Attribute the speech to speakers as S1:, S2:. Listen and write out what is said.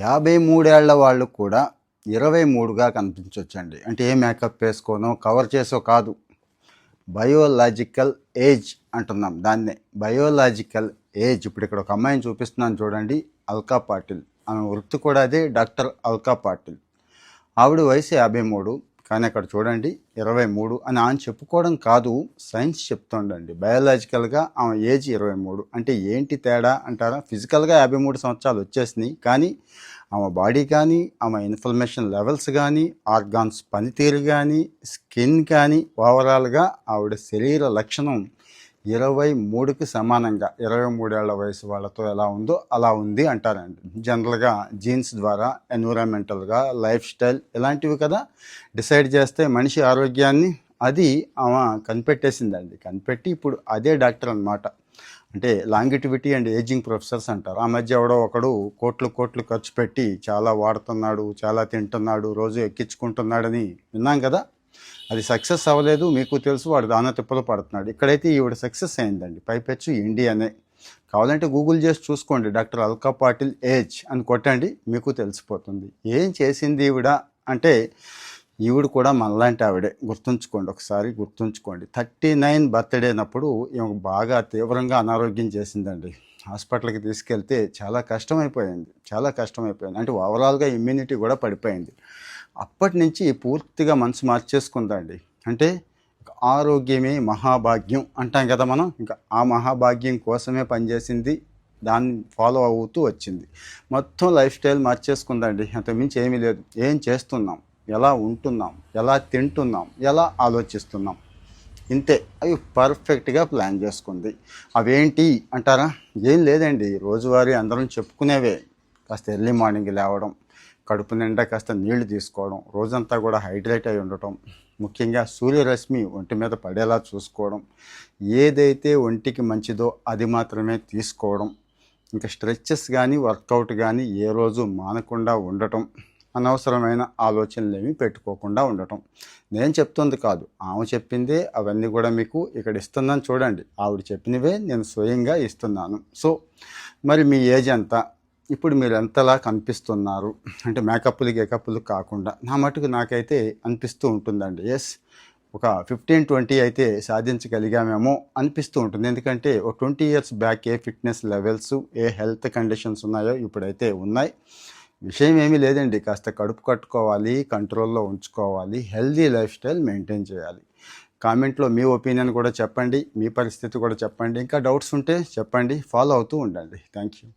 S1: 53 ఏళ్ల వాళ్ళు కూడా 23గా కనిపించవచ్చండి. అంటే ఏ మేకప్ వేసుకోనో కవర్ చేసో కాదు. బయోలాజికల్ ఏజ్ అంటున్నాం దాన్నే. Biological age. ఇప్పుడు ఇక్కడ ఒక అమ్మాయిని చూపిస్తున్నాను చూడండి, అల్కా పాటిల్. ఆమె వృత్తి కూడా అదే, డాక్టర్ అల్కా పాటిల్. ఆవిడ వయసు 53, కానీ అక్కడ చూడండి 23 అని ఆమె చెప్పుకోవడం కాదు, సైన్స్ చెప్తుండండి. బయోలాజికల్గా ఆమె ఏజ్ 23. అంటే ఏంటి తేడా అంటారా? ఫిజికల్గా 53 సంవత్సరాలు వచ్చేసినాయి, కానీ ఆమె బాడీ కానీ, ఆమె ఇన్ఫర్మేషన్ లెవెల్స్ కానీ, ఆర్గాన్స్ పనితీరు కానీ, స్కిన్ కానీ, ఓవరాల్గా ఆవిడ శరీర లక్షణం 23కి సమానంగా 23 ఏళ్ల వయసు వాళ్ళతో ఎలా ఉందో అలా ఉంది అంటారండి. జనరల్గా జీన్స్ ద్వారా, ఎన్విరాన్మెంటల్గా, లైఫ్ స్టైల్ ఇలాంటివి కదా డిసైడ్ చేస్తే మనిషి ఆరోగ్యాన్ని. అది ఆమె కనిపెట్టేసిందండి. కనిపెట్టి ఇప్పుడు అదే డాక్టర్ అన్నమాట. అంటే లాంగిటివిటీ అండ్ ఏజింగ్ ప్రొఫెసర్స్ అంటారు. ఆ మధ్య ఎవడో ఒకడు కోట్లు ఖర్చు పెట్టి చాలా వాడుతున్నాడు, చాలా తింటున్నాడు, రోజు ఎక్కించుకుంటున్నాడని విన్నాం కదా. అది సక్సెస్ అవ్వలేదు, మీకు తెలుసు. వాడు దాన తిప్పలు పడుతున్నాడు. ఇక్కడైతే ఈవిడ సక్సెస్ అయిందండి. పైపెచ్చు ఇండియానే. కావాలంటే గూగుల్ చేసి చూసుకోండి, డాక్టర్ అల్కా పాటిల్ ఏజ్ అని కొట్టండి, మీకు తెలిసిపోతుంది. ఏం చేసింది ఈవిడ అంటే, ఈవిడ కూడా మనలాంటి ఆవిడే. గుర్తుంచుకోండి, ఒకసారి గుర్తుంచుకోండి. 39 బర్త్డే అన్నప్పుడు ఈమెకు బాగా తీవ్రంగా అనారోగ్యం చేసిందండి. హాస్పిటల్కి తీసుకెళ్తే చాలా కష్టమైపోయింది. అంటే ఓవరాల్గా ఇమ్యూనిటీ కూడా పడిపోయింది. అప్పటి నుంచి పూర్తిగా మనసు మార్చేసుకుందండి. అంటే ఆరోగ్యమే మహాభాగ్యం అంటాం కదా మనం. ఇంకా ఆ మహాభాగ్యం కోసమే పనిచేసింది, దాన్ని ఫాలో అవుతూ వచ్చింది. మొత్తం లైఫ్ స్టైల్ మార్చేసుకుందండి. అంతకుమించి ఏమీ లేదు. ఏం చేస్తున్నాం, ఎలా ఉంటున్నాం, ఎలా తింటున్నాం, ఎలా ఆలోచిస్తున్నాం, ఇంతే. అవి పర్ఫెక్ట్గా ప్లాన్ చేసుకుంది. అవేంటి అంటారా? ఏం లేదండి, రోజువారీ అందరం చెప్పుకునేవే. కాస్త ఎర్లీ మార్నింగ్ లేవడం, కడుపు నిండా కాస్త నీళ్లు తీసుకోవడం, రోజంతా కూడా హైడ్రేట్ అయి ఉండటం, ముఖ్యంగా సూర్యరశ్మి ఒంటి మీద పడేలా చూసుకోవడం, ఏదైతే ఒంటికి మంచిదో అది మాత్రమే తీసుకోవడం, ఇంకా స్ట్రెచెస్ కానీ వర్కౌట్ కానీ ఏ రోజు మానకుండా ఉండటం, అనవసరమైన ఆలోచనలు ఏమీ పెట్టుకోకుండా ఉండటం. నేను చెప్తుంది కాదు, ఆమె చెప్పిందే. అవన్నీ కూడా మీకు ఇక్కడ ఇస్తున్నాను చూడండి. ఆవిడ చెప్పినవే నేను స్వయంగా ఇస్తున్నాను. సో మరి మీ ఏజ్ ఎంత? ఇప్పుడు మీరు ఎంతలా కనిపిస్తున్నారు అంటే మేకప్లు కాకుండా? నా మటుకు నాకైతే అనిపిస్తూ ఉంటుందండి, ఎస్, ఒక 15-20 అయితే సాధించగలిగామేమో అనిపిస్తూ ఉంటుంది. ఎందుకంటే ఒక 20 years బ్యాక్ ఏ ఫిట్నెస్ లెవెల్స్, ఏ హెల్త్ కండిషన్స్ ఉన్నాయో ఇప్పుడైతే ఉన్నాయి. విషయం ఏమీ లేదండి, కాస్త కడుపు కట్టుకోవాలి, కంట్రోల్లో ఉంచుకోవాలి, హెల్దీ లైఫ్ స్టైల్ మెయింటైన్ చేయాలి. కామెంట్లో మీ ఒపీనియన్ కూడా చెప్పండి, మీ పరిస్థితి కూడా చెప్పండి. ఇంకా డౌట్స్ ఉంటే చెప్పండి, ఫాలో అవుతూ ఉండండి. Thank you.